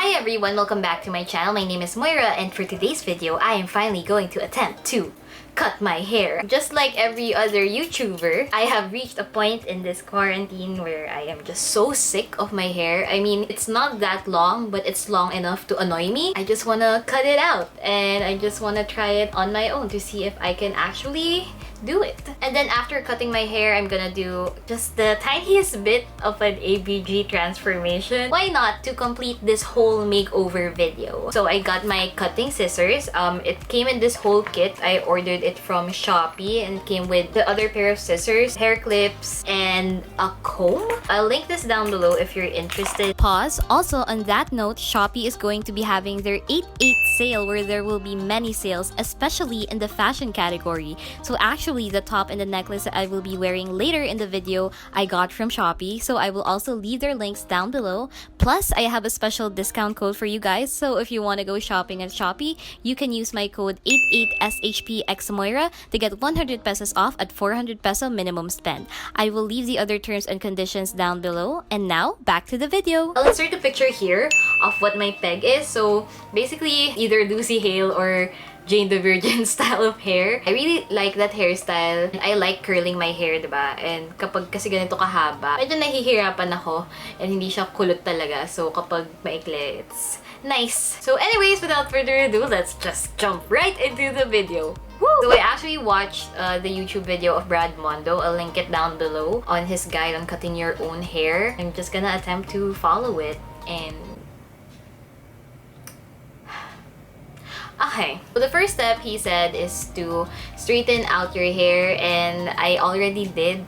Hi everyone, welcome back to my channel. My name is Moira, and for today's video, I am finally going to attempt to cut my hair. Just like every other YouTuber, I have reached a point in this quarantine where I am just so sick of my hair. I mean, it's not that long, but it's long enough to annoy me. I just wanna cut it out, and I just wanna try it on my own to see if I can actually do it. And then after cutting my hair, I'm gonna do just the tiniest bit of an ABG transformation. Why not, to complete this whole makeover video? So I got my cutting scissors. It came in this whole kit. I ordered it from Shopee and came with the other pair of scissors, hair clips, and a comb. I'll link this down below if you're interested. Pause. Also, on that note, Shopee is going to be having their 8/8 sale where there will be many sales, especially in the fashion category. So actually, the top and the necklace that I will be wearing later in the video I got from Shopee, so I will also leave their links down below. Plus, I have a special discount code for you guys, so if you want to go shopping at Shopee, you can use my code 88SHPXMoira to get 100 pesos off at 400 peso minimum spend. I will leave the other terms and conditions down below. And now, back to the video. I'll insert a picture here of what my peg is. So basically, either Lucy Hale or Jane the Virgin style of hair. I really like that hairstyle. I like curling my hair, diba? And kapag kasi ganito kahaba, medyo nahihirapan ako and hindi siya kulot talaga. So kapag maikli, it's nice. So anyways, without further ado, let's just jump right into the video. Woo! So I actually watched the YouTube video of Brad Mondo. I'll link it down below on his guide on cutting your own hair. I'm just gonna attempt to follow it and okay, so the first step he said is to straighten out your hair, and I already did.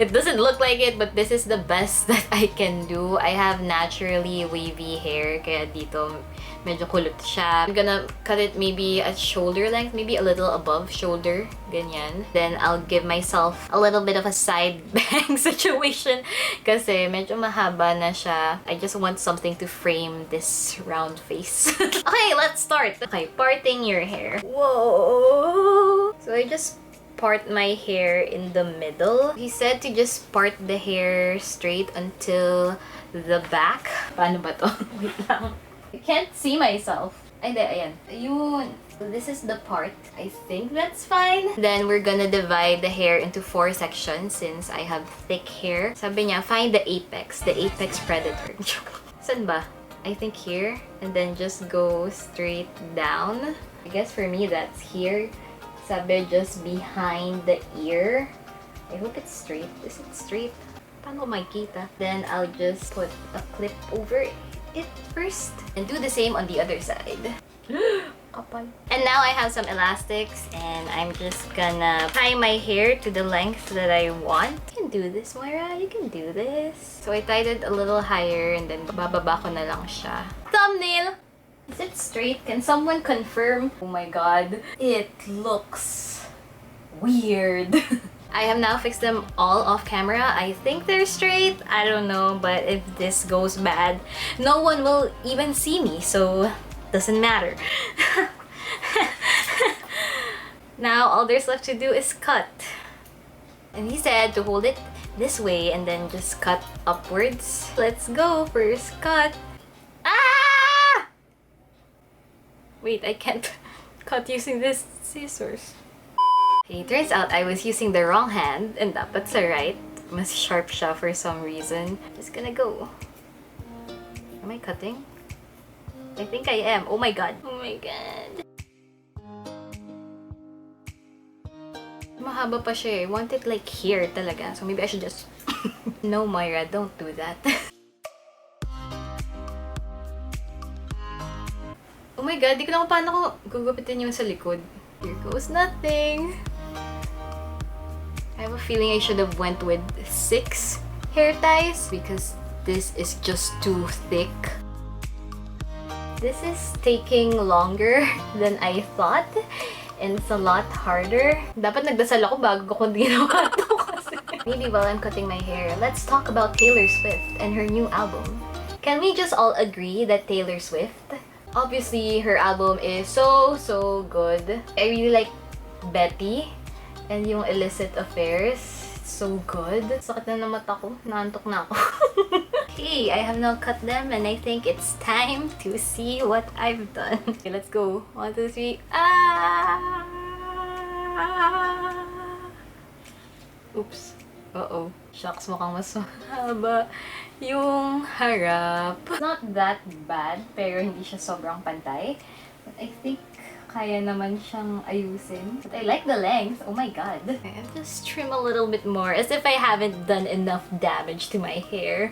It doesn't look like it, but this is the best that I can do. I have naturally wavy hair, kaya dito medyo kulot siya. I'm gonna cut it maybe at shoulder length, maybe a little above shoulder, ganyan. Then I'll give myself a little bit of a side bang situation kasi medyo mahaba na siya. I just want something to frame this round face. Okay, let's start. Okay, parting your hair. Whoa! So I just part my hair in the middle. He said to just part the hair straight until the back. Paano ba to? Wait lang. I can't see myself. Ay, ayan. Ayun. So this is the part. I think that's fine. Then we're gonna divide the hair into 4 sections since I have thick hair. Sabi niya, find the apex predator. Saan ba? I think here. And then just go straight down. I guess for me, that's here. Sabi, just behind the ear. I hope it's straight. Is it straight? Paano ko makikita? Then I'll just put a clip over it first. And do the same on the other side. And now I have some elastics, and I'm just gonna tie my hair to the length that I want. You can do this, Moira. You can do this. So I tied it a little higher, and then bababa ko na lang siya. Thumbnail! Is it straight? Can someone confirm? Oh my god. It looks weird. I have now fixed them all off camera. I think they're straight. I don't know, but if this goes bad, no one will even see me, so doesn't matter. Now all there's left to do is cut. And he said to hold it this way and then just cut upwards. Let's go. First cut. Ah! Wait, I can't cut using this scissors. Okay, turns out I was using the wrong hand, and dapat sa right. Mas sharp siya for some reason. Just gonna go. Am I cutting? I think I am. Oh my god. Oh my god. Mahaba pa siya eh. I want it like here talaga. So maybe I should just... No, Moira, don't do that. Oh my god, di ko na kung paano ko gugupitin yung sa likod. Here goes nothing. I have a feeling I should have went with 6 hair ties because this is just too thick. This is taking longer than I thought, and it's a lot harder. Dapat nagdasal ako bago ko ginawa to kasi. Maybe while I'm cutting my hair, let's talk about Taylor Swift and her new album. Can we just all agree that Taylor Swift, obviously her album is so good. I really like Betty and yung Illicit Affairs. So good. Sakit na ng mata ko. Naantok na ako. Okay, I have now cut them and I think it's time to see what I've done. Okay, let's go. 1, 2, 3. Ah! Oops. Uh-oh. Shucks, mukhang mas mahaba yung harap. Not that bad, pero hindi siya sobrang pantay. But I think kaya naman siyang ayusin. But I like the length. Oh my god. Okay, I'll just trim a little bit more as if I haven't done enough damage to my hair.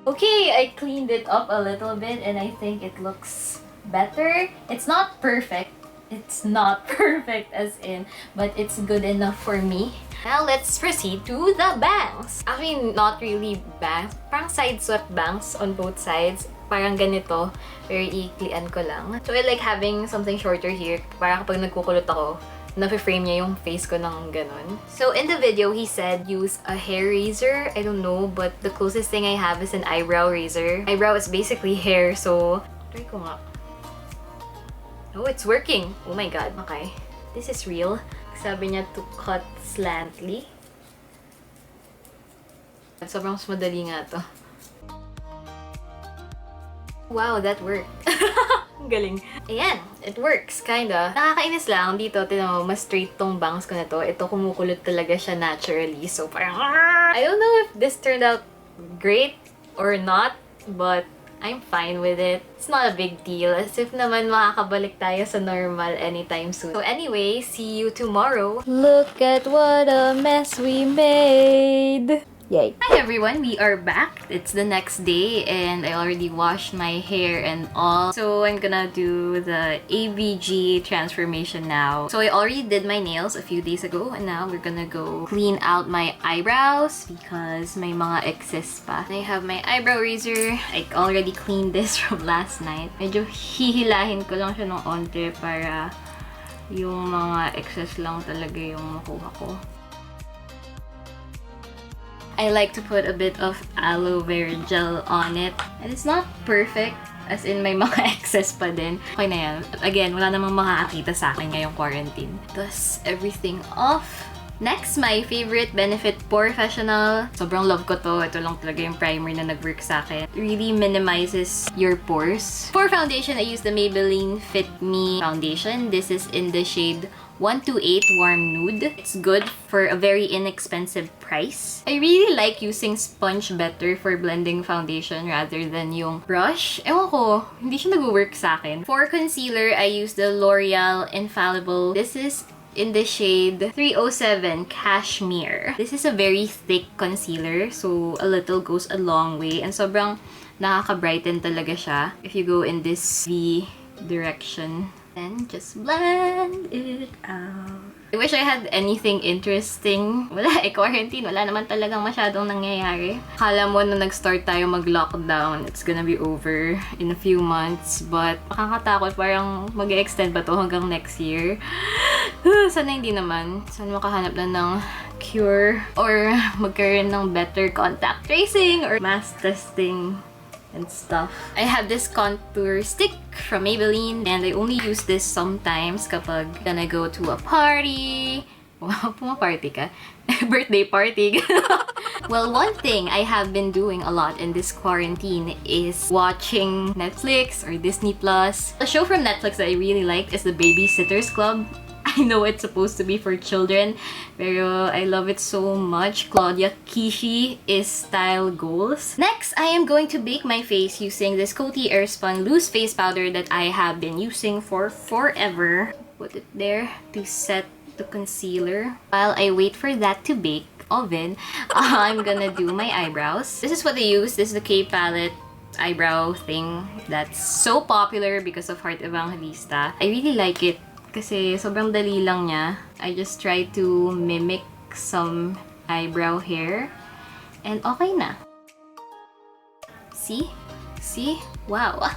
Okay, I cleaned it up a little bit and I think it looks better. It's not perfect. It's not perfect as in, but it's good enough for me. Now let's proceed to the bangs. Actually, not really bangs. Parang side swept bangs on both sides. Parang ganito. Very iklian ko lang. So I like having something shorter here. Parang kapag nagkukulot ako, nafe-frame niya yung face ko ng ganon. So in the video, he said use a hair razor. I don't know, but the closest thing I have is an eyebrow razor. Eyebrow is basically hair, so try ko nga. Oh, it's working! Oh my god. Okay. This is real. Sabi niya to cut slantly. Sobrang mas madali nga to. Wow, that worked. Ang galing. Ayan, it works, kinda. Nakakainis lang dito, tinan mo, mas straight tong bangs ko na to. Ito, kumukulot talaga siya naturally. So, parang, I don't know if this turned out great or not, but I'm fine with it. It's not a big deal. As if naman makakabalik tayo sa normal anytime soon. So anyway, see you tomorrow. Look at what a mess we made! Yay. Hi everyone, we are back. It's the next day and I already washed my hair and all. So I'm gonna do the ABG transformation now. So I already did my nails a few days ago and now we're gonna go clean out my eyebrows because may mga excess pa. I have my eyebrow razor. I already cleaned this from last night. Medyo hihilahin ko lang siya ng onte para yung mga excess lang talaga yung makuha ko. I like to put a bit of aloe vera gel on it. And it's not perfect, as in may mga excess pa din. Okay na yan. Again, wala namang makakakita sa akin ngayong quarantine. Dust everything off. Next, my favorite Benefit Porefessional. Sobrang love ko to. Ito lang talaga yung primer na nag-work sa akin. It really minimizes your pores. For foundation, I use the Maybelline Fit Me foundation. This is in the shade 128 Warm Nude. It's good for a very inexpensive price. I really like using sponge better for blending foundation rather than yung brush. Ewan ko, hindi siya nag-work sa akin. For concealer, I use the L'Oreal Infallible. This is in the shade 307 Cashmere. This is a very thick concealer, so a little goes a long way. And sobrang nakaka-brighten talaga siya if you go in this V direction. And just blend it out. I wish I had anything interesting. Wala quarantine. Wala naman talagang masyadong nangyayari. Akala mo na nag-start tayo mag-lockdown, it's gonna be over in a few months. But nakakatakot, parang mag-extend ba to hanggang next year? Sana hindi naman. Sana makahanap na ng cure or magkaroon ng better contact tracing or mass testing and stuff. I have this contour stick from Maybelline and I only use this sometimes kapag gonna go to a party. Wow, pumaparty ka? Birthday party. Well, one thing I have been doing a lot in this quarantine is watching Netflix or Disney Plus. A show from Netflix that I really liked is The Babysitters Club. I know it's supposed to be for children, pero I love it so much. Claudia Kishi is Style Goals. Next, I am going to bake my face using this Coty Airspun loose face powder that I have been using for forever. Put it there to set the concealer. While I wait for that to bake, oven, I'm gonna do my eyebrows. This is what I use. This is the K palette eyebrow thing that's so popular because of Heart Evangelista. I really like it. Kasi sobrang dali lang niya. I just try to mimic some eyebrow hair. And okay na. See? See? Wow!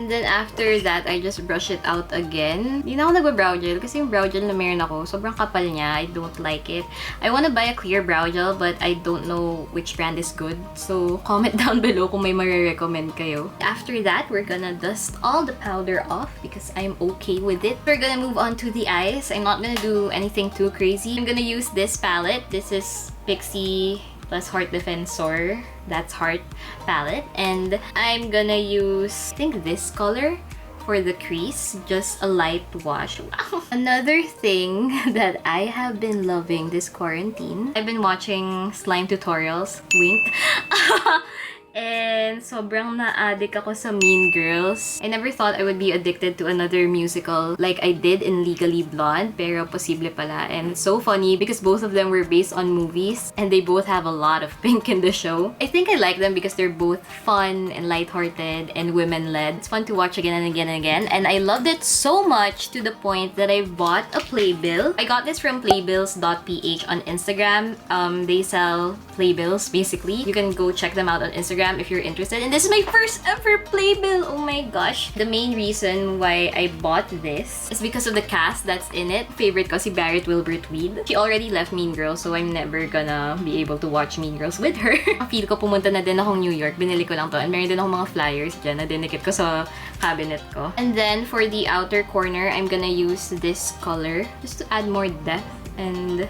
And then after that, I just brush it out again. Hindi na ako nagba-brow gel kasi yung brow gel na meron ako, sobrang kapal niya. I don't like it. I wanna buy a clear brow gel but I don't know which brand is good. So, comment down below kung may marirecommend kayo. After that, we're gonna dust all the powder off because I'm okay with it. We're gonna move on to the eyes. I'm not gonna do anything too crazy. I'm gonna use this palette. This is Pixi plus Heart Defensor. That's Heart palette. And I'm gonna use, I think, this color for the crease, just a light wash. Wow. Another thing that I have been loving this quarantine, I've been watching slime tutorials, wink. And sobrang na-addict ako sa Mean Girls. I never thought I would be addicted to another musical like I did in Legally Blonde, pero posible pala. And it's so funny because both of them were based on movies and they both have a lot of pink in the show. I think I like them because they're both fun and lighthearted and women-led. It's fun to watch again and again and again. And I loved it so much to the point that I bought a playbill. I got this from playbills.ph on Instagram. They sell playbills basically. You can go check them out on Instagram if you're interested. And this is my first ever playbill! Oh my gosh! The main reason why I bought this is because of the cast that's in it. Favorite ko si Barrett Wilbert-Weed. She already left Mean Girls, so I'm never gonna be able to watch Mean Girls with her. Feel ko pumunta na din akong New York. Binili ko lang to. And meron din akong mga flyers dyan na dinikit ko sa cabinet ko. And then for the outer corner, I'm gonna use this color just to add more depth. And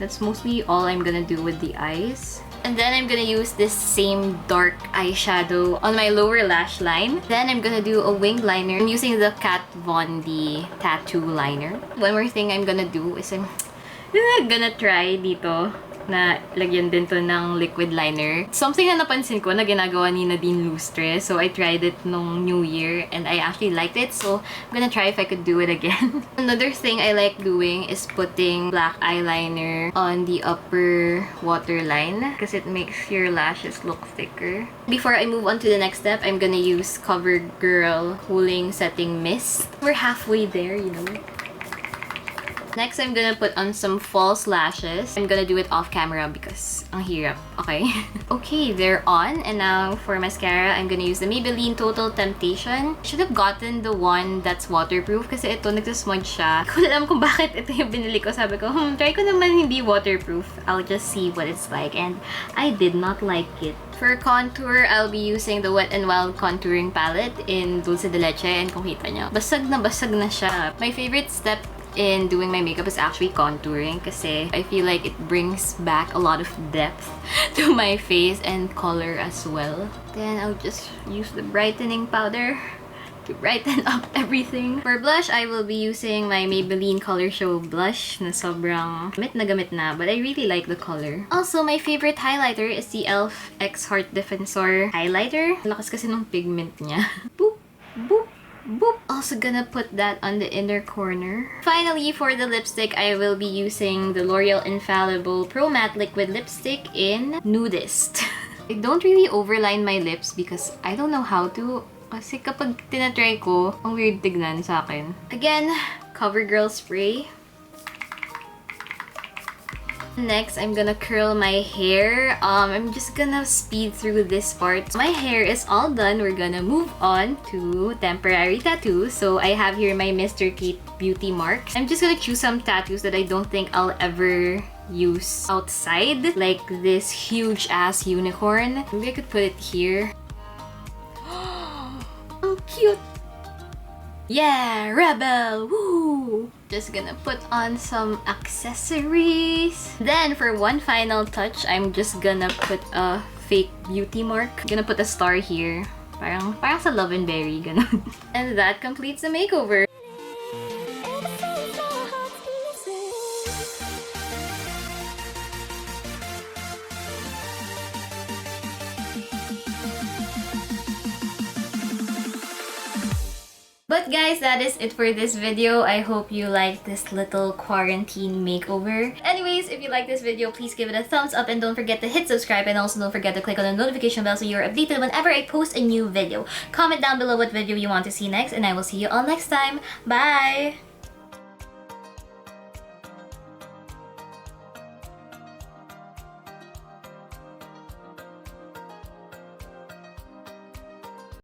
that's mostly all I'm gonna do with the eyes. And then I'm gonna use this same dark eyeshadow on my lower lash line. Then I'm gonna do a wing liner. I'm using the Kat Von D tattoo liner. One more thing I'm gonna do is I'm gonna try dito na lagyan din to ng liquid liner. Something na napansin ko na ginagawa ni Nadine Lustre. So I tried it nung New Year and I actually liked it. So I'm gonna try if I could do it again. Another thing I like doing is putting black eyeliner on the upper waterline because it makes your lashes look thicker. Before I move on to the next step, I'm gonna use CoverGirl Cooling Setting Mist. We're halfway there, you know. Next, I'm gonna put on some false lashes. I'm gonna do it off camera because ang hirap. Okay. Okay, they're on. And now for mascara, I'm gonna use the Maybelline Total Temptation. Should have gotten the one that's waterproof kasi ito nagsusmudge siya. Kung alam kung bakit ito yung binili ko, sabi ko, try ko naman hindi waterproof. I'll just see what it's like. And I did not like it. For contour, I'll be using the Wet n Wild Contouring Palette in Dulce de Leche. And kung kita nyo, basag na siya. My favorite step in doing my makeup is actually contouring kasi I feel like it brings back a lot of depth to my face and color as well. Then I'll just use the brightening powder to brighten up everything. For blush, I will be using my Maybelline Color Show blush na sobrang gamit na, but I really like the color. Also, my favorite highlighter is the e.l.f. X Heart Defensor highlighter. Lakas kasi ng pigment niya. Boop! Boop! Boop! Also gonna put that on the inner corner. Finally, for the lipstick, I will be using the L'Oreal Infallible Pro Matte Liquid Lipstick in Nudist. I don't really overline my lips because I don't know how to. Kasi kapag tinatry ko, ang weird tignan sa akin. Again, CoverGirl spray. Next, I'm gonna curl my hair. I'm just gonna speed through this part. My hair is all done. We're gonna move on to temporary tattoos. So I have here my Mr. Kate beauty marks. I'm just gonna choose some tattoos that I don't think I'll ever use outside. Like this huge ass unicorn. Maybe I could put it here. Oh, cute! Yeah, rebel! Woo! Just gonna put on some accessories. Then for one final touch, I'm just gonna put a fake beauty mark. Gonna put a star here. Parang sa Love and Berry, ganun. And that completes the makeover. But guys, that is it for this video. I hope you liked this little quarantine makeover. Anyways, if you like this video, please give it a thumbs up and don't forget to hit subscribe, and also don't forget to click on the notification bell so you're updated whenever I post a new video. Comment down below what video you want to see next, and I will see you all next time. Bye!